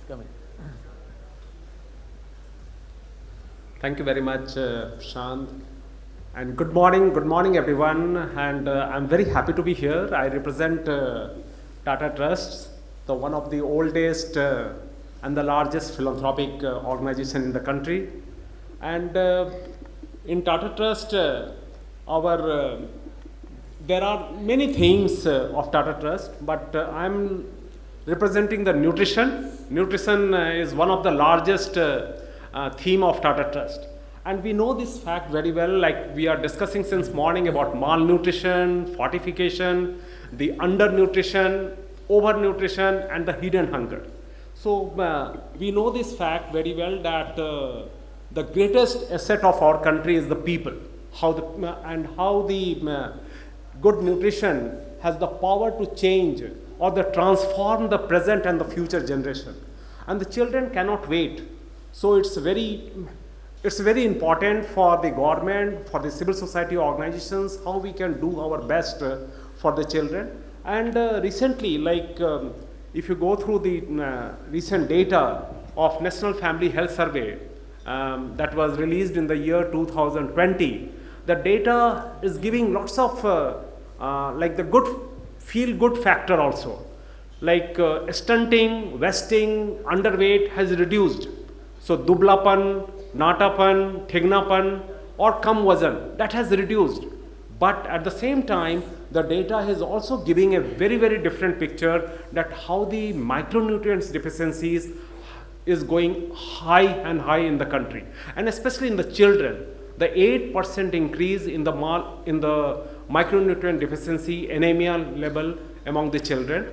B: Coming.
G: Thank you very much, Prashant. And good morning everyone. And I'm very happy to be here. I represent Tata Trust, the one of the oldest and the largest philanthropic organization in the country. And in Tata Trust, there are many things of Tata Trust, but I'm representing the nutrition. Nutrition is one of the largest theme of Tata Trust. And we know this fact very well, like we are discussing since morning about malnutrition, fortification, the undernutrition, overnutrition, and the hidden hunger. So we know this fact very well that the greatest asset of our country is the people, how the good nutrition has the power to change or the transform the present and the future generation. And the children cannot wait. So it's very important for the government, for the civil society organizations, how we can do our best for the children. And recently, like if you go through the recent data of National Family Health Survey that was released in the year 2020, the data is giving lots of like the feel-good factor also. Like stunting, wasting, underweight has reduced. So dublapan, natapan, thignapan or kam wazan, that has reduced. But at the same time, the data is also giving a very, very different picture that how the micronutrients deficiencies is going high and high in the country. And especially in the children, the 8% increase in the micronutrient deficiency, anemia level among the children.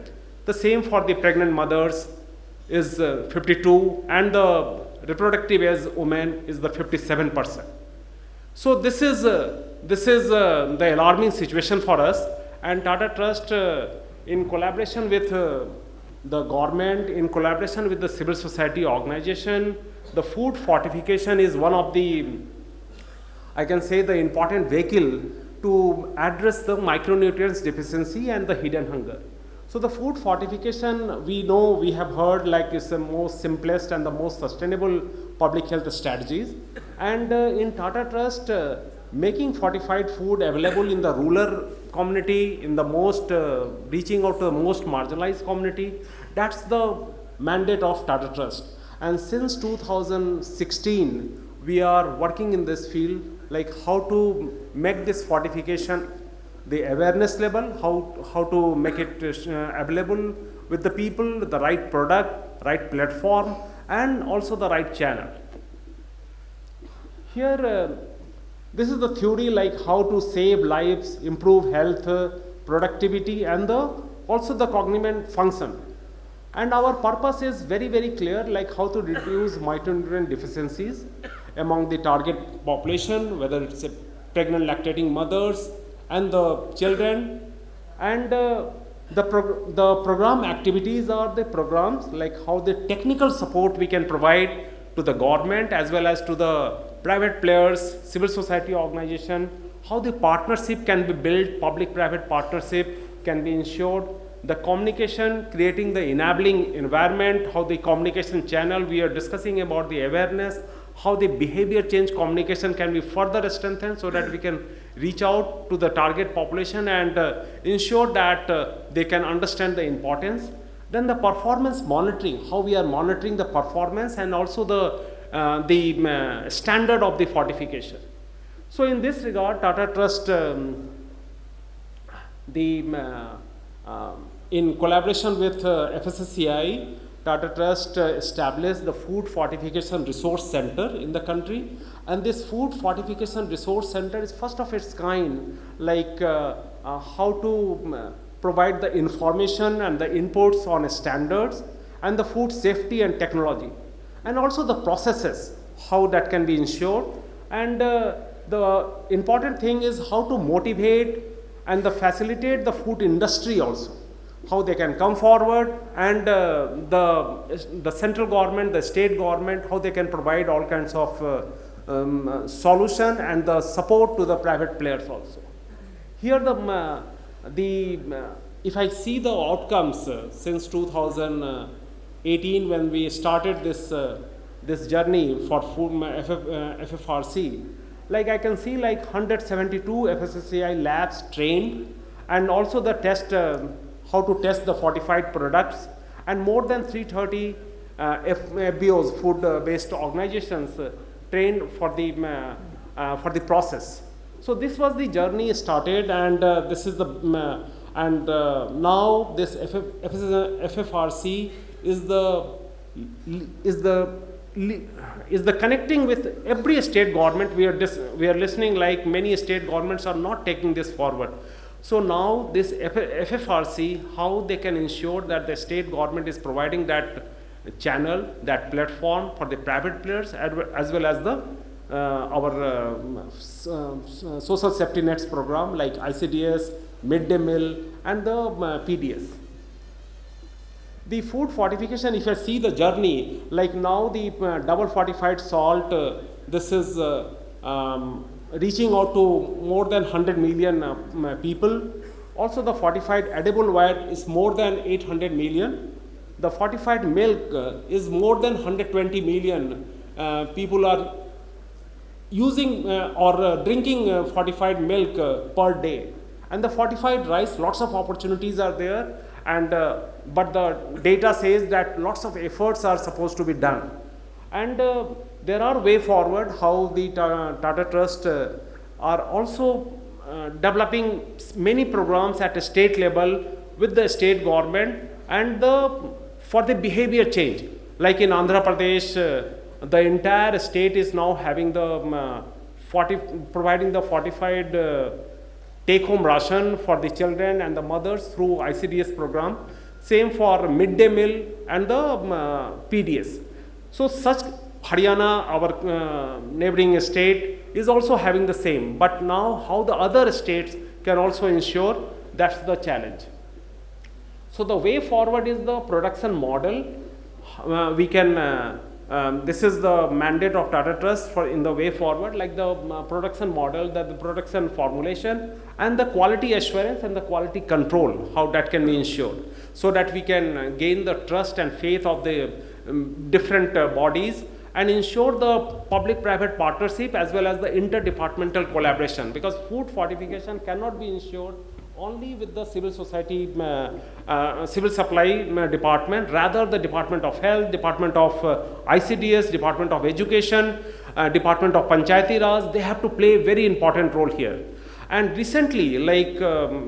G: The same for the pregnant mothers is 52, and the reproductive age women is the 57%. So this is the alarming situation for us, and Tata Trust in collaboration with the government in collaboration with the civil society organization, the food fortification is one of the, I can say, the important vehicle to address the micronutrients deficiency and the hidden hunger. So the food fortification, we know, we have heard like it's the most simplest and the most sustainable public health strategies. And in Tata Trust, making fortified food available in the rural community, in the most, reaching out to the most marginalized community, that's the mandate of Tata Trust. And since 2016, we are working in this field, like how to make this fortification the awareness level, how to make it available with the people, the right product, right platform, and also the right channel. Here, this is the theory like how to save lives, improve health, productivity, and also the cognitive function. And our purpose is very, very clear, like how to reduce micronutrient deficiencies among the target population, whether it's pregnant lactating mothers and the children. And the program activities are the programs like how the technical support we can provide to the government as well as to the private players, civil society organization, how the partnership can be built, public-private partnership can be ensured, the communication, creating the enabling environment, how the communication channel, we are discussing about the awareness, how the behavior change communication can be further strengthened so that we can reach out to the target population and ensure that they can understand the importance. Then the performance monitoring, how we are monitoring the performance and also the standard of the fortification. So in this regard, Tata Trust, in collaboration with FSSCI, Tata Trust established the Food Fortification Resource Center in the country. And this Food Fortification Resource Center is first of its kind, like how to provide the information and the inputs on standards and the food safety and technology. And also the processes, how that can be ensured. And the important thing is how to motivate and facilitate the food industry also. How they can come forward and the central government, the state government, how they can provide all kinds of solution and the support to the private players also. Here if I see the outcomes since 2018 when we started this journey for food FFRC, like I can see like 172 FSSAI labs trained and also the test, how to test the fortified products, and more than 330 FBOs, food-based organizations, trained for the process. So this was the journey started, and this is the now this FFRC is the connecting with every state government. We are listening like many state governments are not taking this forward. So now this FFRC, how they can ensure that the state government is providing that channel, that platform for the private players as well as the our social safety nets program like ICDS, midday meal, and the PDS. The food fortification, if I see the journey, like now the double fortified salt, this is reaching out to more than 100 million people. Also the fortified edible wheat is more than 800 million. The fortified milk is more than 120 million people are using or drinking fortified milk per day. And the fortified rice, lots of opportunities are there, and but the data says that lots of efforts are supposed to be done. And there are way forward how the Tata Trust are also developing many programs at a state level with the state government and for the behavior change. Like in Andhra Pradesh, the entire state is now having the providing the fortified take-home ration for the children and the mothers through ICDS program. Same for midday meal and the PDS. So such Haryana, our neighboring state, is also having the same. But now how the other states can also ensure, that's the challenge. So the way forward is the production model. This is the mandate of Tata Trust for in the way forward, like the production model, that the production formulation and the quality assurance and the quality control, how that can be ensured, so that we can gain the trust and faith of the different bodies and ensure the public-private partnership as well as the interdepartmental collaboration, because food fortification cannot be ensured only with the civil society, civil supply department, rather the Department of Health, Department of ICDS, Department of Education, Department of Panchayati Raj, they have to play a very important role here. And recently, like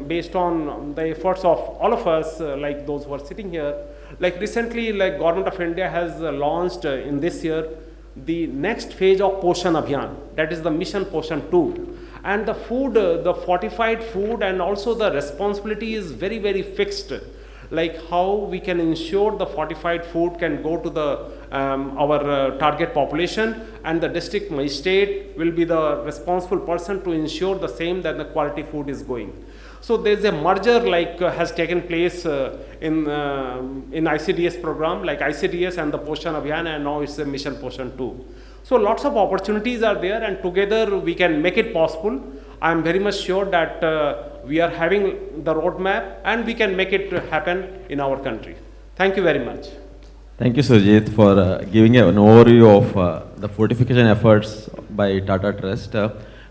G: based on the efforts of all of us, like those who are sitting here, like recently, like Government of India has launched in this year the next phase of Poshan Abhiyan, that is the Mission Poshan 2. And the food, the fortified food, and also the responsibility is very, very fixed. Like how we can ensure the fortified food can go to the our target population, and the district magistrate will be the responsible person to ensure the same, that the quality food is going. So there's a merger like has taken place in ICDS program, like ICDS and the Poshan Abhiyan, and now it's a Mission Poshan 2. So lots of opportunities are there, and together we can make it possible. I am very much sure that we are having the roadmap and we can make it happen in our country. Thank you very much.
B: Thank you, Sujeet, for giving an overview of the fortification efforts by Tata Trust.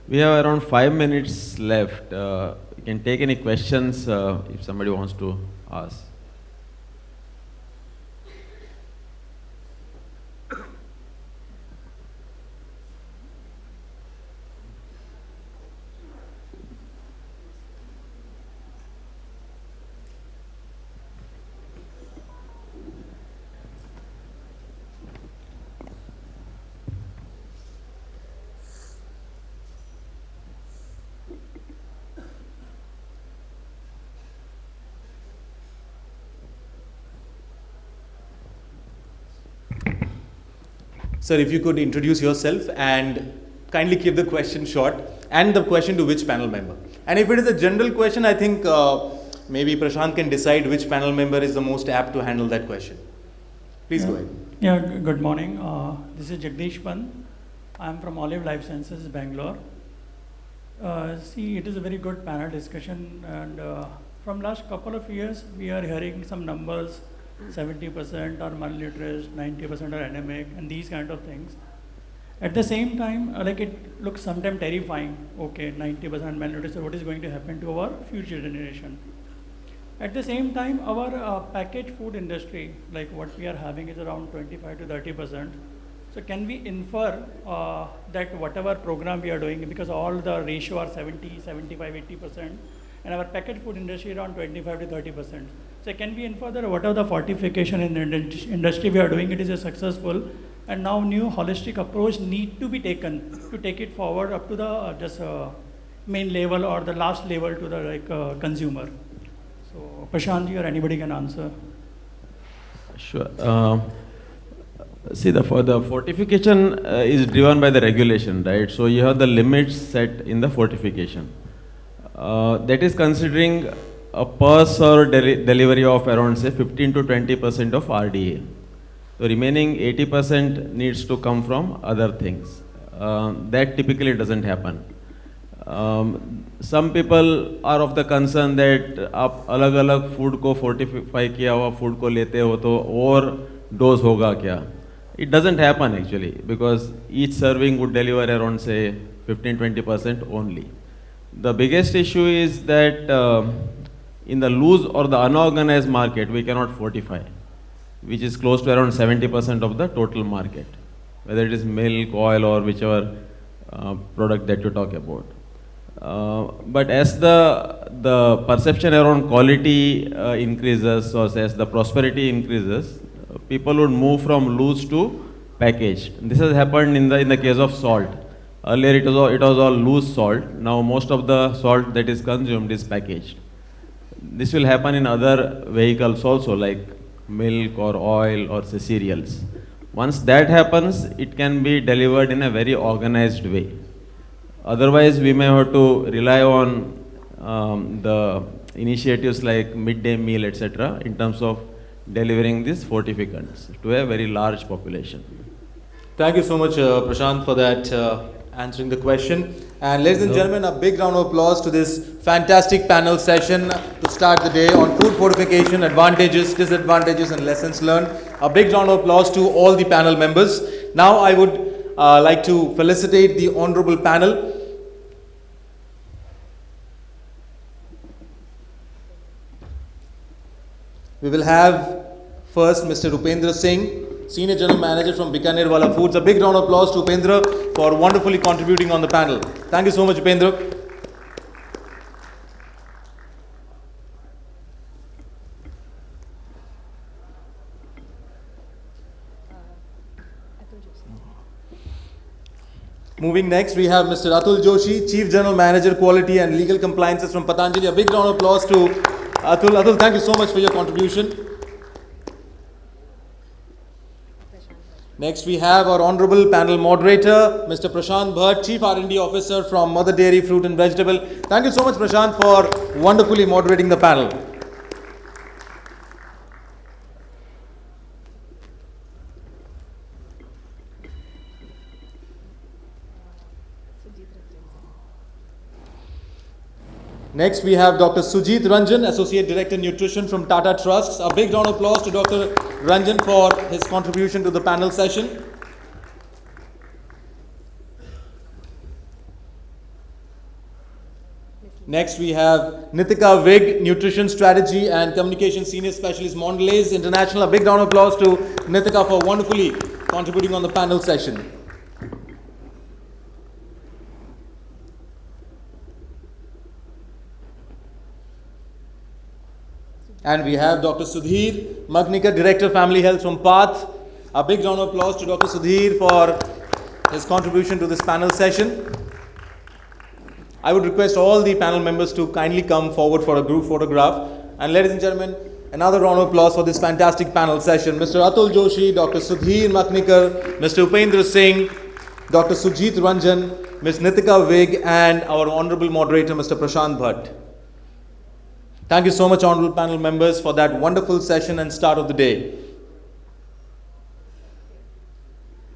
B: We have around 5 minutes left. You can take any questions if somebody wants to ask.
A: Sir, if you could introduce yourself and kindly keep the question short, and the question to which panel member. And if it is a general question, I think maybe Prashant can decide which panel member is the most apt to handle that question. Please go ahead.
H: Yeah, good morning. This is Jagdish Pant. I am from Olive Life Sciences, Bangalore. See, it is a very good panel discussion, and from last couple of years, we are hearing some numbers, 70% are malnourished, 90% are anemic, and these kind of things. At the same time, like it looks sometimes terrifying. Okay, 90% malnourished, so what is going to happen to our future generation? At the same time, our packaged food industry, like what we are having is around 25 to 30%. So can we infer that whatever program we are doing, because all the ratio are 70, 75, 80%, and our packaged food industry around 25 to 30%. So can we infer that whatever the fortification in the industry we are doing, it is a successful, and now new holistic approach need to be taken to take it forward up to the main level or the last level to the consumer. So Prashant or anybody can answer.
B: Sure. See, the fortification is driven by the regulation, right? So you have the limits set in the fortification. That is considering a purse or delivery of around say 15 to 20% of RDA. The remaining 80% needs to come from other things. That typically doesn't happen. Some people are of the concern that आप अलग-अलग food को fortify किया हुआ food को लेते हो तो और dose होगा क्या? It doesn't happen actually, because each serving would deliver around say 15-20% only. The biggest issue is that in the loose or the unorganized market, we cannot fortify, which is close to around 70% of the total market, whether it is milk, oil, or whichever product that you talk about. But as the perception around quality increases, or as the prosperity increases, people would move from loose to packaged. This has happened in the case of salt. Earlier it was all loose salt. Now most of the salt that is consumed is packaged. This will happen in other vehicles also, like milk or oil or say cereals. Once that happens, it can be delivered in a very organized way. Otherwise, we may have to rely on the initiatives like midday meal, etc., in terms of delivering these fortificants to a very large population.
A: Thank you so much, Prashant, for that answering the question. And ladies and gentlemen, a big round of applause to this fantastic panel session to start the day on food fortification, advantages, disadvantages, and lessons learned. A big round of applause to all the panel members. Now I would like to felicitate the honorable panel. We will have first Mr. Upendra Singh, Senior General Manager from Bikanervala Foods. A big round of applause to Upendra for wonderfully contributing on the panel. Thank you so much, Upendra. Moving next, we have Mr. Atul Joshi, Chief General Manager, Quality and Legal Compliances from Patanjali. A big round of applause to Atul. Atul, thank you so much for your contribution. Next, we have our honorable panel moderator, Mr. Prashant Bhat, Chief R&D Officer from Mother Dairy, Fruit and Vegetable. Thank you so much, Prashant, for wonderfully moderating the panel. Next, we have Dr. Sujeet Ranjan, Associate Director Nutrition from Tata Trusts. A big round of applause to Dr. Ranjan for his contribution to the panel session. Next, we have Nitika Vig, Nutrition Strategy and Communication Senior Specialist, Mondelēz International. A big round of applause to Nitika for wonderfully contributing on the panel session. And we have Dr. Sudhir, Maknikar, Director Family Health from Bhat. A big round of applause to Dr. Sudhir for his contribution to this panel session. I would request all the panel members to kindly come forward for a group photograph. And ladies and gentlemen, another round of applause for this fantastic panel session. Mr. Atul Joshi, Dr. Sudhir Maknikar, Mr. Upendra Singh, Dr. Sujeet Ranjan, Ms. Nitika Vig, and our honorable moderator, Mr. Prashant Bhat. Thank you so much, honorable panel members, for that wonderful session and start of the day.